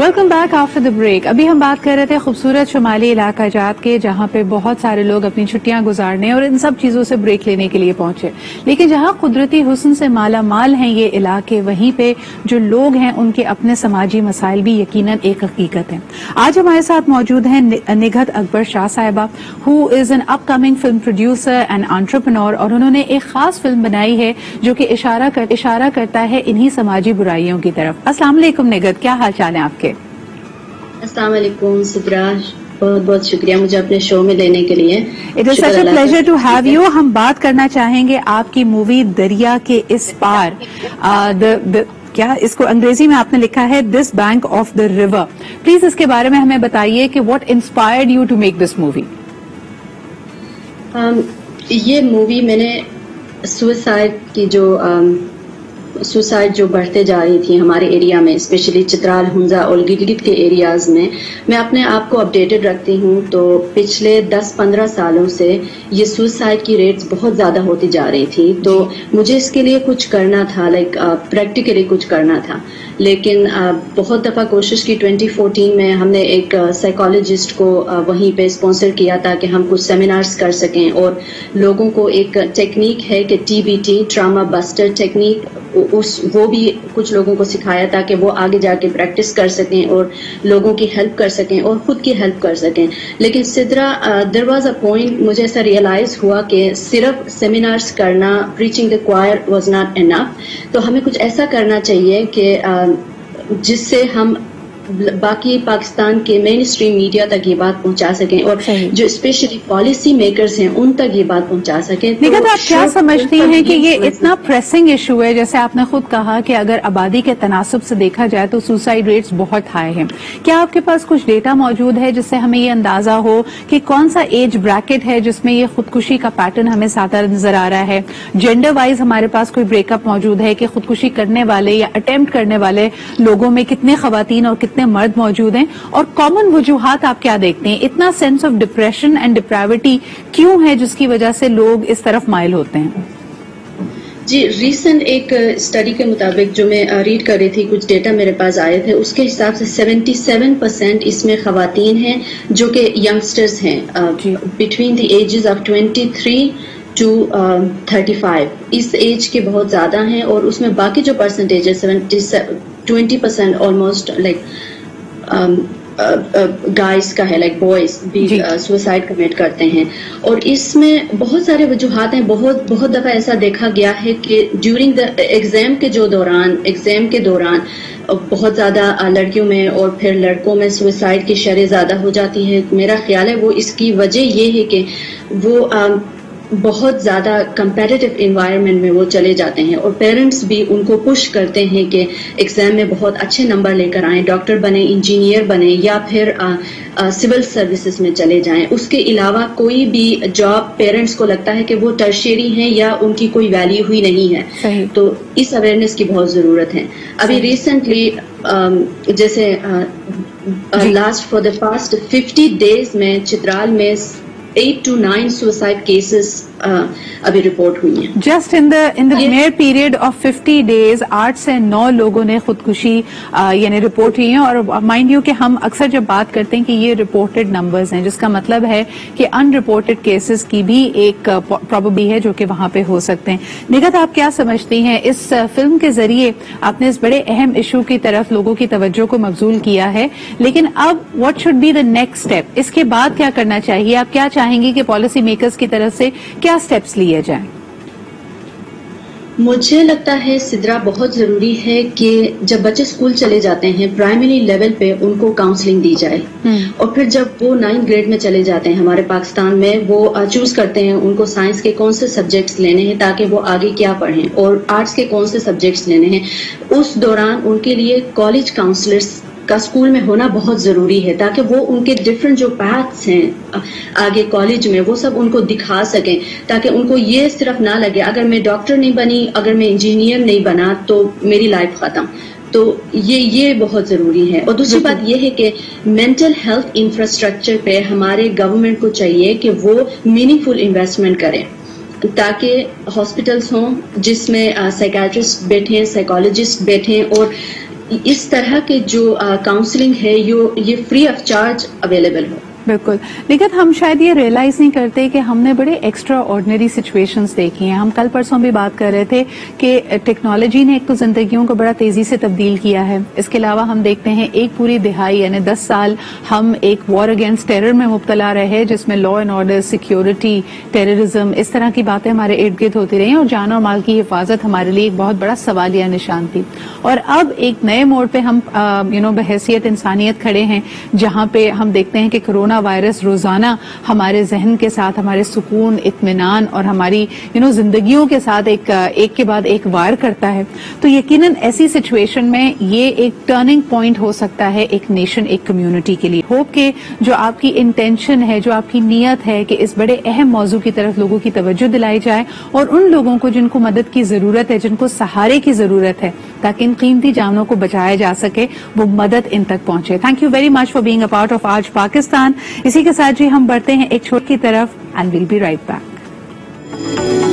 Welcome back after the break. अभी हम बात कर रहे थे खूबसूरत शुमाली इलाका जात के, जहां पे बहुत सारे लोग अपनी छुट्टियां गुजारने और इन सब चीजों से ब्रेक लेने के लिए पहुंचे। लेकिन जहां कुदरती हुस्न से माला माल हैं ये इलाके, वहीं पे जो लोग हैं उनके अपने समाजी मसाइल भी यकीनन एक हकीकत है। आज हमारे साथ मौजूद हैं निघत अकबर शाह साहिबा, who is an upcoming film producer and entrepreneur, और उन्होंने एक खास फिल्म बनाई है जो कि इशारा करता है इन्हीं समाजी बुराइयों की तरफ। अस्सलाम वालेकुम निघत, क्या हाल चाल है आपके? अस्सलाम वालेकुम सिद्रा, बहुत बहुत शुक्रिया मुझे अपने शो में लेने के लिए। It is such a pleasure to have you. हम बात करना चाहेंगे आपकी मूवी दरिया के इस पार, क्या इसको अंग्रेजी में आपने लिखा है this bank of the river. Please इसके बारे में हमें बताइए कि what inspired you to make this movie. ये मूवी मैंने सुसाइड जो बढ़ते जा रही थी हमारे एरिया में, स्पेशली चित्राल, हुंजा और गिलगित के एरियाज में, मैं अपने आप को अपडेटेड रखती हूँ। तो पिछले 10-15 सालों से ये सुसाइड की रेट्स बहुत ज़्यादा होती जा रही थी। तो मुझे इसके लिए कुछ करना था, प्रैक्टिकली कुछ करना था। लेकिन बहुत दफ़ा कोशिश की। 2014 में हमने एक साइकोलॉजिस्ट को वहीं पे स्पॉन्सर किया ताकि हम कुछ सेमिनार्स कर सकें, और लोगों को एक टेक्निक है कि TBT, ट्रामा बस्टर टेक्निक, वो भी कुछ लोगों को सिखाया ताकि वो आगे जाके प्रैक्टिस कर सकें और लोगों की हेल्प कर सकें और खुद की हेल्प कर सकें। लेकिन Sidra, there was a point, मुझे ऐसा रियलाइज हुआ कि सिर्फ सेमिनार्स करना, preaching the choir was not enough. तो हमें कुछ ऐसा करना चाहिए कि जिससे हम बाकी पाकिस्तान के मेन स्ट्रीम मीडिया तक ये बात पहुंचा सकें और जो स्पेशली पॉलिसी मेकर्स हैं उन तक ये बात पहुंचा सकें। निघत, आप क्या समझती हैं कि ये इतना प्रेसिंग इशू है? जैसे आपने खुद कहा कि अगर आबादी के तनासब से देखा जाए तो सुसाइड रेट्स बहुत हाई हैं। क्या आपके पास कुछ डेटा मौजूद है जिससे हमें ये अंदाजा हो कि कौन सा एज ब्रैकेट है जिसमें ये खुदकुशी का पैटर्न हमें साथ नजर आ रहा है? जेंडर वाइज हमारे पास कोई ब्रेकअप मौजूद है कि खुदकुशी करने वाले या अटेम्प्ट करने वाले लोगों में कितने खवातीन और कितने मर्द मौजूद हैं? और कॉमन वजूहात आप क्या देखते हैं? इतना sense of depression and depravity क्यों है जिसकी वजह से लोग इस तरफ माइल होते हैं? जी, रीसेंट एक स्टडी के मुताबिक जो मैं रीड कर रही थी, कुछ डेटा मेरे पास आए थे, उसके हिसाब से 77% इसमें खवातीन हैं जो कि यंगस्टर्स हैं, between the ages of 23 to 35। इस एज के बहुत ज्यादा हैं। और उसमें बाकी जो परसेंटेज है 20% ऑलमोस्ट गाइस का है, बॉयज भी सुसाइड कमिट करते हैं। और इसमें बहुत सारे वजूहात हैं। बहुत दफा ऐसा देखा गया है कि ड्यूरिंग द एग्जाम के दौरान बहुत ज्यादा लड़कियों में और फिर लड़कों में सुसाइड की शरह ज्यादा हो जाती है। मेरा ख्याल है वो इसकी वजह ये है कि वो बहुत ज्यादा कंपेटिटिव एनवायरनमेंट में वो चले जाते हैं, और पेरेंट्स भी उनको पुश करते हैं कि एग्जाम में बहुत अच्छे नंबर लेकर आएं, डॉक्टर बने, इंजीनियर बने, या फिर सिविल सर्विसेज में चले जाएं। उसके अलावा कोई भी जॉब पेरेंट्स को लगता है कि वो टर्शियरी हैं या उनकी कोई वैल्यू हुई नहीं है। तो इस अवेयरनेस की बहुत जरूरत है। अभी रिसेंटली जैसे last for the past 50 days में चित्राल में 8 to 9 सुसाइड केसेस अभी रिपोर्ट हुई हैं। Just in the mayor period of 50 days 8 से 9 लोगों ने खुदकुशी यानी रिपोर्ट हुई है। और माइंड यू कि हम अक्सर जब बात करते हैं कि ये रिपोर्टेड नंबर्स हैं, जिसका मतलब है कि अनरिपोर्टेड केसेस की भी एक प्रॉबेबिलिटी है जो कि वहां पे हो सकते हैं। निघत, आप क्या समझती हैं? इस फिल्म के जरिए आपने इस बड़े अहम इशू की तरफ लोगों की तवज्जो को मबजूल किया है, लेकिन अब what should be the next step? इसके बाद क्या करना चाहिए? आप क्या चाहेंगे कि पॉलिसी मेकर्स की तरफ से क्या स्टेप्स लिए जाएं? मुझे लगता है सिद्रा, बहुत जरूरी है कि जब बच्चे स्कूल चले जाते हैं प्राइमरी लेवल पे उनको काउंसलिंग दी जाए, और फिर जब वो 9th ग्रेड में चले जाते हैं हमारे पाकिस्तान में, वो चूज करते हैं उनको साइंस के कौन से सब्जेक्ट्स लेने हैं ताकि वो आगे क्या पढ़ें, और आर्ट्स के कौन से सब्जेक्ट्स लेने हैं। उस दौरान उनके लिए कॉलेज काउंसलर्स का स्कूल में होना बहुत जरूरी है ताकि वो उनके डिफरेंट जो पाथ्स हैं आगे कॉलेज में वो सब उनको दिखा सकें, ताकि उनको ये सिर्फ ना लगे अगर मैं डॉक्टर नहीं बनी, अगर मैं इंजीनियर नहीं बना तो मेरी लाइफ खत्म। तो ये बहुत जरूरी है। और दूसरी बात ये है कि मेंटल हेल्थ इंफ्रास्ट्रक्चर पे हमारे गवर्नमेंट को चाहिए कि वो मीनिंगफुल इन्वेस्टमेंट करें, ताकि हॉस्पिटल्स हों जिसमें साइकियाट्रिस्ट बैठे, साइकोलॉजिस्ट बैठे, और اس طرح کے جو کاؤنسلنگ ہے یہ فری آف چارج اویلیبل ہو. بالکل، لیکن ہم شاید یہ ریئلائز نہیں کرتے کہ ہم نے بڑے ایکسٹرا آرڈنری سچویشنز دیکھی ہیں. ہم کل پرسوں بھی بات کر رہے تھے کہ ٹیکنالوجی نے ایک تو زندگیوں کو بڑا تیزی سے تبدیل کیا ہے. اس کے علاوہ ہم دیکھتے ہیں ایک پوری دہائی یعنی 10 سال ہم ایک وار اگینسٹ ٹیرر میں مبتلا رہے جس میں law and order, security, terrorism, اس طرح کی باتیں ہمارے ارد گرد ہوتی رہی اور جان اور مال کی حفاظت ہمارے لیے ایک بہت بڑا سوالیہ نشان تھی. اور اب ایک نئے موڑ پہ ہم بحیثیت انسانیت کھڑے ہیں جہاں پہ ہم دیکھتے ہیں کہ کرونا وائرس روزانہ ہمارے ذہن کے ساتھ ہمارے سکون، اطمینان اور ہماری زندگیوں کے ساتھ ایک کے بعد ایک وار کرتا ہے. تو یقیناً ایسی سچویشن میں یہ ایک ٹرننگ پوائنٹ ہو سکتا ہے ایک نیشن، ایک کمیونٹی کے لیے. ہوپ کہ جو آپ کی انٹینشن ہے، جو آپ کی نیت ہے کہ اس بڑے اہم موضوع کی طرف لوگوں کی توجہ دلائی جائے اور ان لوگوں کو جن کو مدد کی ضرورت ہے، جن کو سہارے کی ضرورت ہے تاکہ ان قیمتی جانوں کو بچایا جا سکے، وہ مدد ان تک پہنچے. Thank you very much for being a part of آج پاکستان. اسی کے ساتھ جی ہم بڑھتے ہیں ایک چھوٹ کی طرف and we'll be right back.